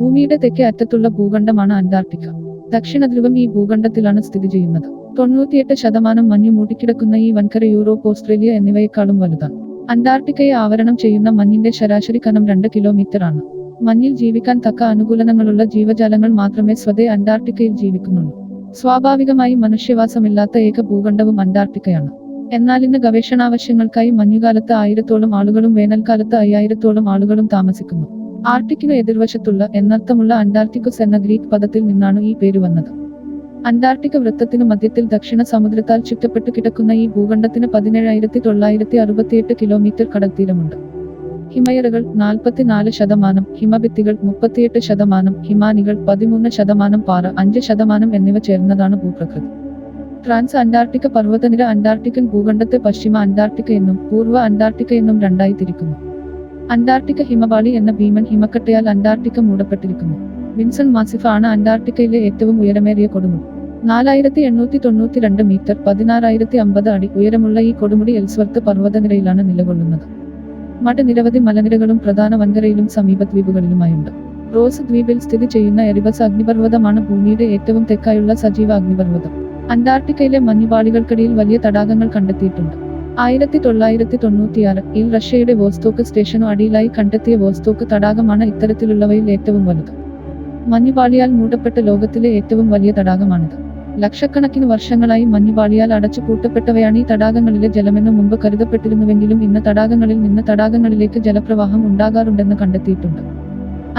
ഭൂമിയുടെ തെക്കേ അറ്റത്തുള്ള ഭൂഖണ്ഡമാണ് അന്റാർട്ടിക്ക. ദക്ഷിണ ധ്രുവം ഈ ഭൂഖണ്ഡത്തിലാണ് സ്ഥിതി ചെയ്യുന്നത്. 98% മഞ്ഞ് മൂടിക്കിടക്കുന്ന ഈ വൻകര യൂറോപ്പ്, ഓസ്ട്രേലിയ എന്നിവയെക്കാളും വലുതാണ്. അന്റാർട്ടിക്കയെ ആവരണം ചെയ്യുന്ന മഞ്ഞിന്റെ ശരാശരി കനം 2 കിലോമീറ്റർ ആണ്. മഞ്ഞിൽ ജീവിക്കാൻ തക്ക അനുകൂലനങ്ങളുള്ള ജീവജാലങ്ങൾ മാത്രമേ സ്വതേ അന്റാർട്ടിക്കയിൽ ജീവിക്കുന്നുള്ളൂ. സ്വാഭാവികമായി മനുഷ്യവാസമില്ലാത്ത ഏക ഭൂഖണ്ഡവും അന്റാർട്ടിക്കയാണ്. എന്നാൽ ഇന്ന് ഗവേഷണാവശ്യങ്ങൾക്കായി മഞ്ഞുകാലത്ത് 1000-ഓളം ആളുകളും വേനൽക്കാലത്ത് 5000-ഓളം ആളുകളും താമസിക്കുന്നു. ആർട്ടിക്കിനു എതിർവശത്തുള്ള എന്നർത്ഥമുള്ള അന്റാർട്ടിക്കുസ് എന്ന ഗ്രീക്ക് പദത്തിൽ നിന്നാണ് ഈ പേര് വന്നത്. അന്റാർട്ടിക്ക വൃത്തത്തിനു മധ്യത്തിൽ ദക്ഷിണ സമുദ്രത്താൽ ചുറ്റപ്പെട്ടു കിടക്കുന്ന ഈ ഭൂഖണ്ഡത്തിന് 17,968 കിലോമീറ്റർ കടൽത്തീരമുണ്ട്. ഹിമയറകൾ 44%, ഹിമഭിത്തികൾ 38%, ഹിമാനികൾ 13%, പാറ 5% എന്നിവ ചേർന്നതാണ് ഭൂപ്രകൃതി. ട്രാൻസ് അന്റാർട്ടിക്ക പർവ്വതനിര അന്റാർട്ടിക്കൻ ഭൂഖണ്ഡത്തെ പശ്ചിമ അന്റാർട്ടിക്ക എന്നും പൂർവ്വ അന്റാർട്ടിക്ക എന്നും രണ്ടായി തിരിക്കുന്നു. അന്റാർട്ടിക്ക ഹിമപാളി എന്ന ഭീമൻ ഹിമക്കട്ടയാൽ അന്റാർട്ടിക്ക മൂടപ്പെട്ടിരിക്കുന്നു. വിൻസൺ മാസിഫ് ആണ് അന്റാർട്ടിക്കയിലെ ഏറ്റവും ഉയരമേറിയ കൊടുമുടി. 4892 മീറ്റർ 16,050 അടി ഉയരമുള്ള ഈ കൊടുമുടി എൽസ്വർത്ത് പർവ്വതനിരയിലാണ് നിലകൊള്ളുന്നത്. മറ്റ് നിരവധി മലനിരകളും പ്രധാന വൻകരയിലും സമീപദ്വീപുകളിലുമായുണ്ട്. റോസ് ദ്വീപിൽ സ്ഥിതി ചെയ്യുന്ന എറിബസ് അഗ്നിപർവ്വതമാണ് ഭൂമിയുടെ ഏറ്റവും തെക്കായുള്ള സജീവ അഗ്നിപർവ്വതം. അന്റാർട്ടിക്കയിലെ മഞ്ഞുപാളികൾക്കിടയിൽ വലിയ തടാകങ്ങൾ കണ്ടെത്തിയിട്ടുണ്ട്. 1996-ൽ റഷ്യയുടെ വോസ്റ്റോക്ക് സ്റ്റേഷനു അടിയിലായി കണ്ടെത്തിയ വോസ്റ്റോക്ക് തടാകമാണ് ഇത്തരത്തിലുള്ളവയിൽ ഏറ്റവും വലുത്. മഞ്ഞുപാളിയാൽ മൂടപ്പെട്ട ലോകത്തിലെ ഏറ്റവും വലിയ തടാകമാണിത്. ലക്ഷക്കണക്കിന് വർഷങ്ങളായി മഞ്ഞുപാളിയാൽ അടച്ചു പൂട്ടപ്പെട്ടവയാണ് ഈ തടാകങ്ങളിലെ ജലമെന്ന് മുമ്പ് കരുതപ്പെട്ടിരുന്നുവെങ്കിലും ഇന്ന് തടാകങ്ങളിൽ നിന്ന് തടാകങ്ങളിലേക്ക് ജലപ്രവാഹം ഉണ്ടാകാറുണ്ടെന്ന് കണ്ടെത്തിയിട്ടുണ്ട്.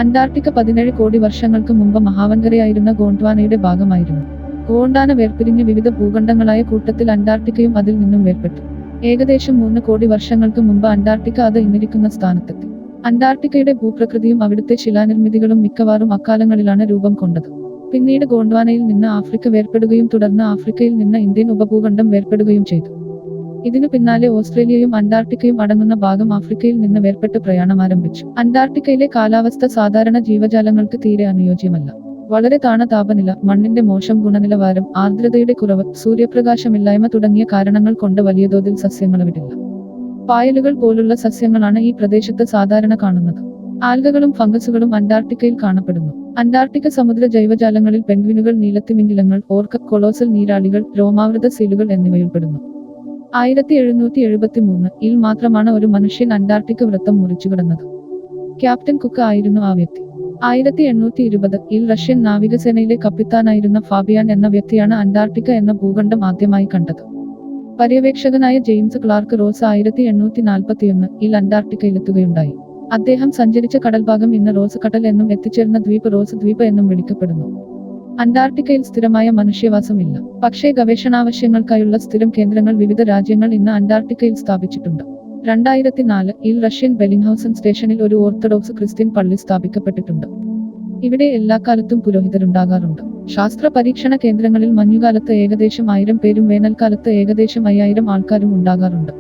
അന്റാർട്ടിക്ക 17 കോടി വർഷങ്ങൾക്ക് മുമ്പ് മഹാവൻകരയായിരുന്ന ഗോണ്ട്വാനയുടെ ഭാഗമായിരുന്നു. ഗോണ്ടാന വേർപിരിഞ്ഞ് വിവിധ ഭൂഖണ്ഡങ്ങളായ കൂട്ടത്തിൽ അന്റാർട്ടിക്കയും അതിൽ നിന്നും വേർപെട്ടു. ഏകദേശം 3 കോടി വർഷങ്ങൾക്ക് മുമ്പ് അന്റാർട്ടിക്ക അത് ഇന്നിരിക്കുന്ന സ്ഥാനത്തെത്തി. അന്റാർട്ടിക്കയുടെ ഭൂപ്രകൃതിയും അവിടുത്തെ ശിലാനിർമ്മിതികളും മിക്കവാറും അക്കാലങ്ങളിലാണ് രൂപം കൊണ്ടത്. പിന്നീട് ഗോണ്ട്വാനയിൽ നിന്ന് ആഫ്രിക്ക വേർപെടുകയും തുടർന്ന് ആഫ്രിക്കയിൽ നിന്ന് ഇന്ത്യൻ ഉപഭൂഖണ്ഡം വേർപെടുകയും ചെയ്തു. ഇതിനു പിന്നാലെ ഓസ്ട്രേലിയയും അന്റാർട്ടിക്കയും അടങ്ങുന്ന ഭാഗം ആഫ്രിക്കയിൽ നിന്ന് വേർപെട്ട് പ്രയാണമാരംഭിച്ചു. അന്റാർട്ടിക്കയിലെ കാലാവസ്ഥ സാധാരണ ജീവജാലങ്ങൾക്ക് തീരെ അനുയോജ്യമല്ല. വളരെ താണ താപനില, മണ്ണിന്റെ മോശം ഗുണനിലവാരം, ആർദ്രതയുടെ കുറവ്, സൂര്യപ്രകാശമില്ലായ്മ തുടങ്ങിയ കാരണങ്ങൾ കൊണ്ട് വലിയ തോതിൽ സസ്യങ്ങളവിടില്ല. പായലുകൾ പോലുള്ള സസ്യങ്ങളാണ് ഈ പ്രദേശത്ത് സാധാരണ കാണുന്നത്. ആൽഗകളും ഫംഗസുകളും അന്റാർട്ടിക്കയിൽ കാണപ്പെടുന്നു. അന്റാർട്ടിക്ക സമുദ്ര ജൈവജാലങ്ങളിൽ പെൻഗ്വിനുകൾ, നീലത്തിമിംഗിലങ്ങൾ, ഓർക്ക, കൊളോസൽ നീരാളികൾ, രോമാവൃത സീലുകൾ എന്നിവയുൾപ്പെടുന്നു. 1773-ൽ മാത്രമാണ് ഒരു മനുഷ്യൻ അന്റാർട്ടിക്ക വൃത്തം മുറിച്ചുകിടന്നത്. ക്യാപ്റ്റൻ കുക്ക് ആയിരുന്നു ആ വ്യക്തി. 1820-ൽ റഷ്യൻ നാവികസേനയിലെ കപ്പിത്താനായിരുന്ന ഫാബിയാൻ എന്ന വ്യക്തിയാണ് അന്റാർട്ടിക്ക എന്ന ഭൂഖണ്ഡം ആദ്യമായി കണ്ടത്. പര്യവേക്ഷകനായ ജെയിംസ് ക്ലാർക്ക് റോസ് 1841-ൽ അന്റാർട്ടിക്കയിലെത്തുകയുണ്ടായി. അദ്ദേഹം സഞ്ചരിച്ച കടൽഭാഗം ഇന്ന് റോസ് കടൽ എന്നും എത്തിച്ചേർന്ന ദ്വീപ് റോസ് ദ്വീപ് എന്നും വിളിക്കപ്പെടുന്നു. അന്റാർട്ടിക്കയിൽ സ്ഥിരമായ മനുഷ്യവാസമില്ല. പക്ഷേ ഗവേഷണാവശ്യങ്ങൾക്കായുള്ള സ്ഥിരം കേന്ദ്രങ്ങൾ വിവിധ രാജ്യങ്ങൾ ഇന്ന് അന്റാർട്ടിക്കയിൽ സ്ഥാപിച്ചിട്ടുണ്ട്. 2004-ൽ റഷ്യൻ ബെല്ലിംഗ്ഹൗസൻ സ്റ്റേഷനിൽ ഒരു ഓർത്തഡോക്സ് ക്രിസ്ത്യൻ പള്ളി സ്ഥാപിക്കപ്പെട്ടിട്ടുണ്ട്. ഇവിടെ എല്ലാ കാലത്തും പുരോഹിതരുണ്ടാകാറുണ്ട്. ശാസ്ത്ര പരീക്ഷണ കേന്ദ്രങ്ങളിൽ മഞ്ഞുകാലത്ത് ഏകദേശം 1000 പേരും വേനൽക്കാലത്ത് ഏകദേശം 5000 ആൾക്കാരും ഉണ്ടാകാറുണ്ട്.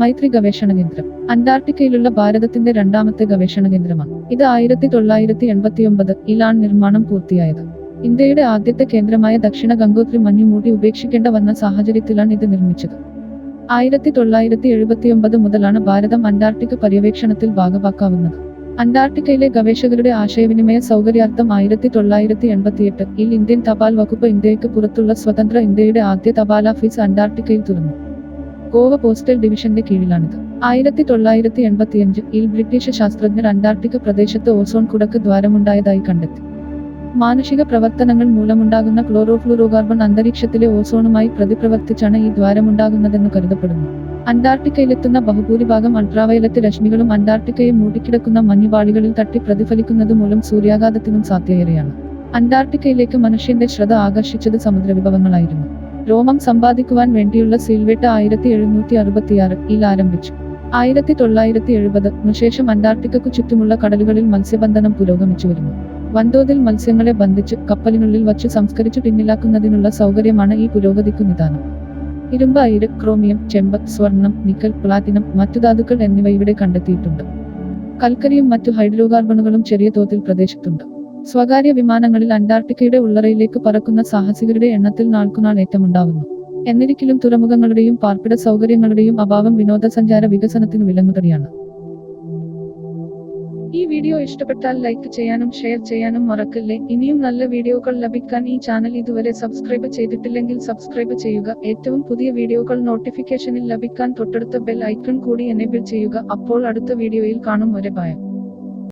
മൈത്രി ഗവേഷണ കേന്ദ്രം അന്റാർട്ടിക്കയിലുള്ള ഭാരതത്തിന്റെ രണ്ടാമത്തെ ഗവേഷണ കേന്ദ്രമാണ്. ഇത് 1989-ലാണ് നിർമ്മാണം പൂർത്തിയായത്. ഇന്ത്യയുടെ ആദ്യത്തെ കേന്ദ്രമായ ദക്ഷിണ ഗംഗോത്രി മഞ്ഞുമൂടി ഉപേക്ഷിക്കേണ്ട വന്ന സാഹചര്യത്തിലാണ് ഇത് നിർമ്മിച്ചത്. 1979 മുതലാണ് ഭാരതം അന്റാർട്ടിക്ക പര്യവേക്ഷണത്തിൽ ഭാഗഭാക്കാവുന്നത്. അന്റാർട്ടിക്കയിലെ ഗവേഷകരുടെ ആശയവിനിമയ സൗകര്യാർത്ഥം 1988-ൽ ഇന്ത്യൻ തപാൽ വകുപ്പ് ഇന്ത്യയ്ക്ക് പുറത്തുള്ള സ്വതന്ത്ര ഇന്ത്യയുടെ ആദ്യ തപാലാഫീസ് അന്റാർട്ടിക്കയിൽ തുറന്നു. ഗോവ പോസ്റ്റൽ ഡിവിഷന്റെ കീഴിലാണിത്. 1985-ൽ ബ്രിട്ടീഷ് ശാസ്ത്രജ്ഞർ അന്റാർട്ടിക്ക പ്രദേശത്ത് ഓസോൺ കുടക്ക് ദ്വാരമുണ്ടായതായി കണ്ടെത്തി. മാനുഷിക പ്രവർത്തനങ്ങൾ മൂലമുണ്ടാകുന്ന ക്ലോറോഫ്ലൂറോകാർബൺ അന്തരീക്ഷത്തിലെ ഓസോണുമായി പ്രതിപ്രവർത്തിച്ചാണ് ഈ ദ്വാരമുണ്ടാകുന്നതെന്ന് കരുതപ്പെടുന്നു. അന്റാർട്ടിക്കയിലെത്തുന്ന ബഹുഭൂരിഭാഗം അൾട്രാവയലറ്റ് രശ്മികളും അന്റാർട്ടിക്കയെ മൂടിക്കിടക്കുന്ന മഞ്ഞുപാളികളിൽ തട്ടി പ്രതിഫലിക്കുന്നത് മൂലം സൂര്യാഘാതത്തിനും സാധ്യതയേറെയാണ്. അന്റാർട്ടിക്കയിലേക്ക് മനുഷ്യന്റെ ശ്രദ്ധ ആകർഷിച്ചത് സമുദ്രവിഭവങ്ങളായിരുന്നു. രോമം സമ്പാദിക്കുവാൻ വേണ്ടിയുള്ള സീൽവേട്ട 1766-ൽ ആരംഭിച്ചു. 1970-ന് ശേഷം അന്റാർട്ടിക്കക്കു ചുറ്റുമുള്ള കടലുകളിൽ മത്സ്യബന്ധനം പുരോഗമിച്ചു വരുന്നു. വൻതോതിൽ മത്സ്യങ്ങളെ ബന്ധിച്ച് കപ്പലിനുള്ളിൽ വച്ചു സംസ്കരിച്ചു ടിന്നിലാക്കുന്നതിനുള്ള സൗകര്യമാണ് ഈ പുരോഗതിക്കു നിദാനം. ഇരുമ്പ്, അയിര്, ക്രോമിയം, ചെമ്പ്, സ്വർണം, നിക്കൽ, പ്ലാറ്റിനം, മറ്റു ധാതുക്കൾ എന്നിവ ഇവിടെ കണ്ടെത്തിയിട്ടുണ്ട്. കൽക്കരിയും മറ്റു ഹൈഡ്രോകാർബണുകളും ചെറിയ തോതിൽ പ്രദേശത്തുണ്ട്. സ്വകാര്യ വിമാനങ്ങളിൽ അന്റാർട്ടിക്കയുടെ ഉള്ളറയിലേക്ക് പറക്കുന്ന സാഹസികരുടെ എണ്ണത്തിൽ നാൾക്കുനാൾ ഏറ്റമുണ്ടാവുന്നു. എന്നിരിക്കലും തുറമുഖങ്ങളുടെയും പാർപ്പിട സൗകര്യങ്ങളുടെയും അഭാവം വിനോദസഞ്ചാര വികസനത്തിനു വിലങ്ങുതടിയാണ്. ഈ വീഡിയോ ഇഷ്ടപ്പെട്ടാൽ ലൈക്ക് ചെയ്യാനും ഷെയർ ചെയ്യാനും മറക്കല്ലേ. ഇനിയും നല്ല വീഡിയോകൾ ലഭിക്കാൻ ഈ ചാനൽ ഇതുവരെ സബ്സ്ക്രൈബ് ചെയ്തിട്ടില്ലെങ്കിൽ സബ്സ്ക്രൈബ് ചെയ്യുക. ഏറ്റവും പുതിയ വീഡിയോകൾ നോട്ടിഫിക്കേഷനിൽ ലഭിക്കാൻ തൊട്ടടുത്ത ബെൽ ഐക്കൺ കൂടി എനേബിൾ ചെയ്യുക. അപ്പോൾ അടുത്ത വീഡിയോയിൽ കാണും വരെ ബൈ.